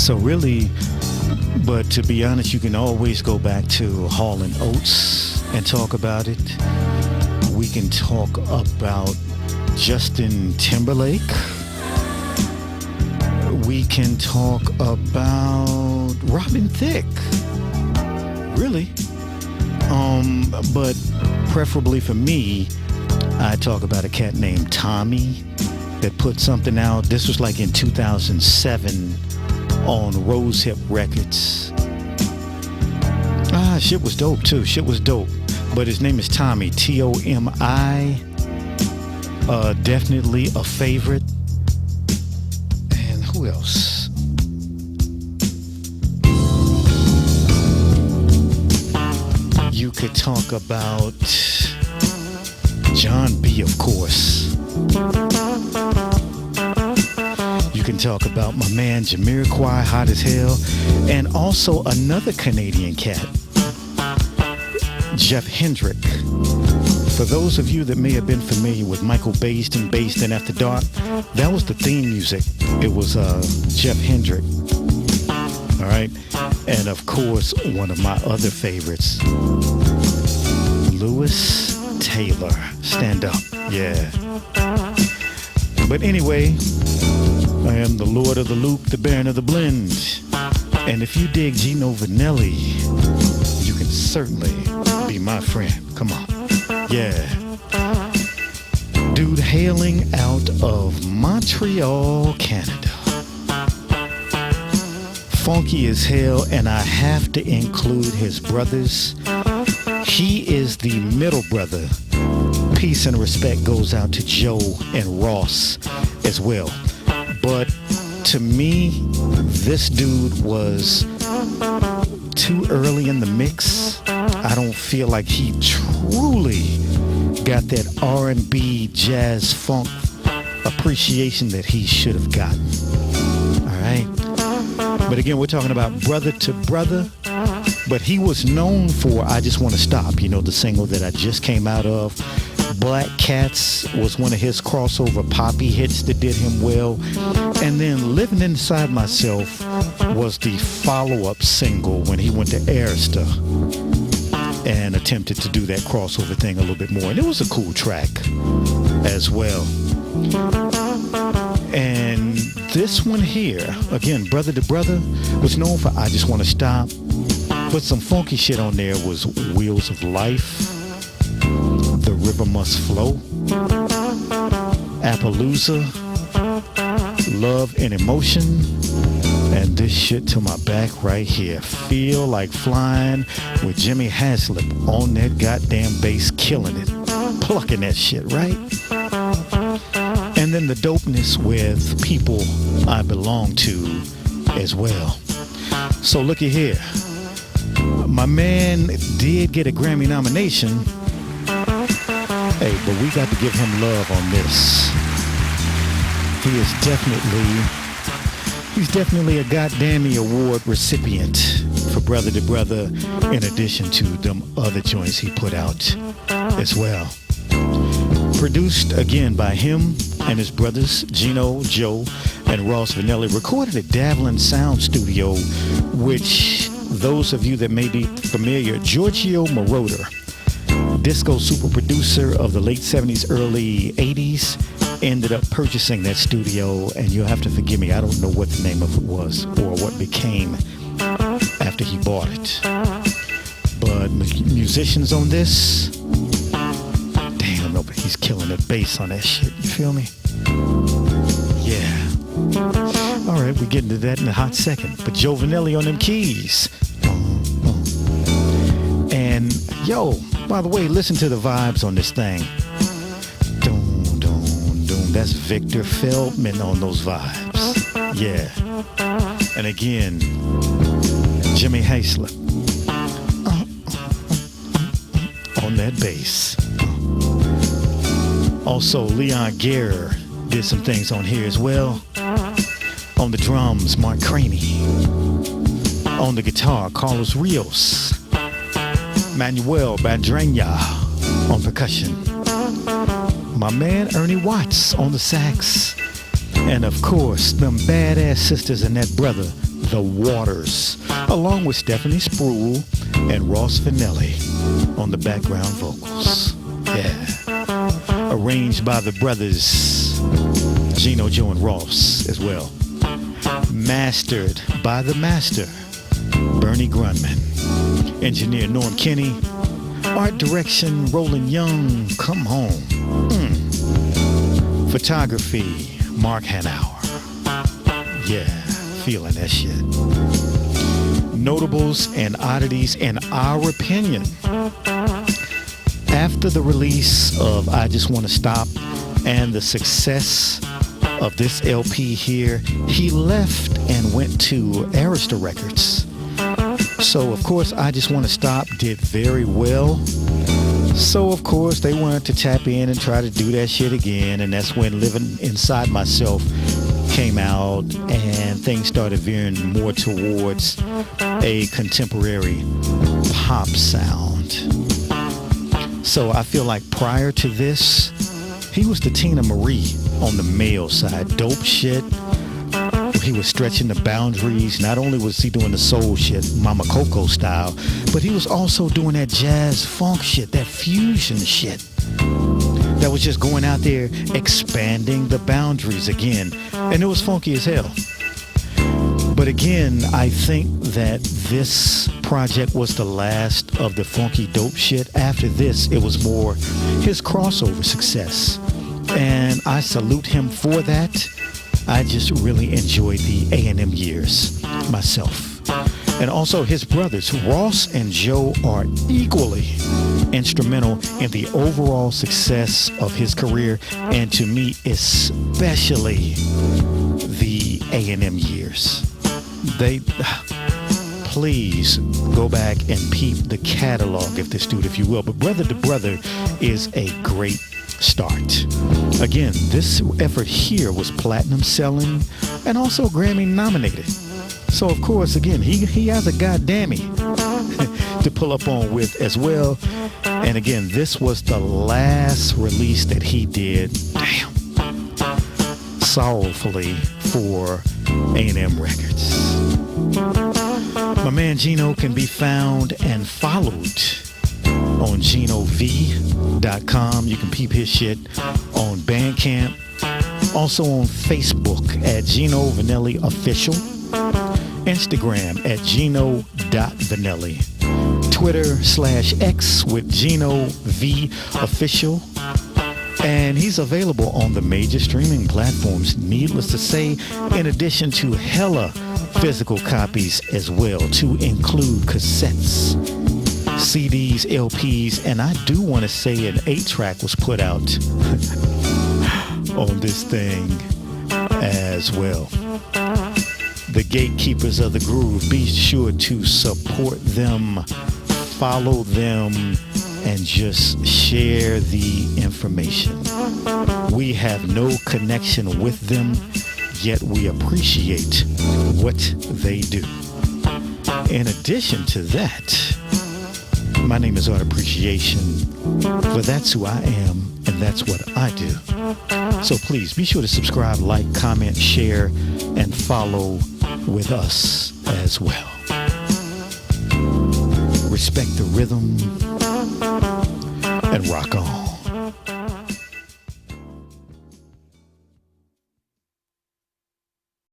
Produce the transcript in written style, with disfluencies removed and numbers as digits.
So really, but to be honest, you can always go back to Hall & Oates and talk about it. We can talk about Justin Timberlake. We can talk about Robin Thicke. Really. But preferably for me, I talk about a cat named Tommy that put something out. This was like in 2007 on Rosehip Records. Shit was dope too. Shit was dope. But his name is Tommy, Tomi. Definitely a favorite. And who else? You could talk about John B, of course. You can talk about my man Jamiroquai, hot as hell. And also another Canadian cat, Jeff Hendrick. For those of you that may have been familiar with Michael Based in After Dark, that was the theme music. It was Jeff Hendrick. All right. And of course, one of my other favorites, Lewis Taylor. Stand up. Yeah. But anyway, I am the Lord of the Loop, the Baron of the Blend. And if you dig Ginovannelli, you can certainly be my friend. Come on. Yeah. Dude hailing out of Montreal, Canada. Funky as hell, and I have to include his brothers. He is the middle brother. Peace and respect goes out to Joe and Ross as well. But to me, this dude was too early in the mix. I don't feel like he truly got that R&B, jazz, funk appreciation that he should have gotten. All right. But again, we're talking about Brother to Brother. But he was known for I Just Want to Stop, you know, the single that I just came out of. Black Cats was one of his crossover poppy hits that did him well. And then Living Inside Myself was the follow-up single when he went to Arista and attempted to do that crossover thing a little bit more. And it was a cool track as well. And this one here, again, Brother to Brother, was known for I Just Want to Stop. But some funky shit on there was Wheels of Life, The River Must Flow, Appaloosa, Love and Emotion, and this shit to my back right here, Feel Like Flying, with Jimmy Haslip on that goddamn bass, killing it, plucking that shit, right? And then the dopeness with People I Belong To as well. So looky here. My man did get a Grammy nomination. Hey, but we got to give him love on this. He's definitely a goddamn award recipient for Brother to Brother, in addition to them other joints he put out as well. Produced again by him and his brothers, Gino, Joe, and Ross Vanelli. Recorded at Davlin Sound Studio, which those of you that may be familiar, Giorgio Moroder, disco super producer of the late 70s, early 80s, ended up purchasing that studio, and you'll have to forgive me, I don't know what the name of it was or what became after he bought it. But musicians on this, damn, no, but he's killing the bass on that shit, you feel me? Yeah. All right, we get into that in a hot second. But Joe Vanelli on them keys. And yo, by the way, listen to the vibes on this thing. Doom, doom, doom. That's Victor Feldman on those vibes. Yeah. And again, Jimmy Haslip on that bass. Also, Leon Guerra did some things on here as well. On the drums, Mark Craney. On the guitar, Carlos Rios. Manuel Badrena on percussion. My man Ernie Watts on the sax. And of course, them badass sisters and that brother, The Waters, along with Stephanie Spruill and Ross VANNELLI on the background vocals. Yeah. Arranged by the brothers Gino, Joe, and Ross as well. Mastered by the master, Bernie Grunman. Engineer Norm Kinney. Art direction, Roland Young. Come home. Photography, Mark Hanauer. Yeah, feeling that shit. Notables and oddities in our opinion. After the release of I Just Want to Stop and the success of this LP here, he left and went to Arista Records. So of course I Just Want to Stop did very well. So of course they wanted to tap in and try to do that shit again, and that's when Living Inside Myself came out and things started veering more towards a contemporary pop sound. So I feel like prior to this, he was the Tina Marie on the male side. Dope shit. He was stretching the boundaries. Not only was he doing the soul shit, Mama Coco style, but he was also doing that jazz funk shit, that fusion shit. That was just going out there, expanding the boundaries again. And it was funky as hell. But again, I think that this project was the last of the funky dope shit. After this, it was more his crossover success. And I salute him for that. I just really enjoyed the A&M years myself. And also his brothers, Ross and Joe, are equally instrumental in the overall success of his career, and to me, especially the A&M years. Please go back and peep the catalog of this dude, if you will. But Brother to Brother is a great start. Again, this effort here was platinum selling and also Grammy nominated. So of course, again, he has a goddammy to pull up on with as well. And again, this was the last release that he did, sorrowfully, for A&M Records. My man Gino can be found and followed on ginovannelli.com. You can peep his shit on Bandcamp. Also on Facebook at Gino Vannelli Official. Instagram at gino.vannelli. Twitter/X with Gino V Official. And he's available on the major streaming platforms, needless to say, in addition to hella physical copies as well, to include cassettes, CDs, LPs, and I do want to say an 8-track was put out on this thing as well. The gatekeepers of the groove, be sure to support them, follow them, and just share the information. We have no connection with them, yet we appreciate what they do. In addition to that, my name is Art Appreciation, but that's who I am, and that's what I do. So please be sure to subscribe, like, comment, share, and follow with us as well. Respect the rhythm and rock on.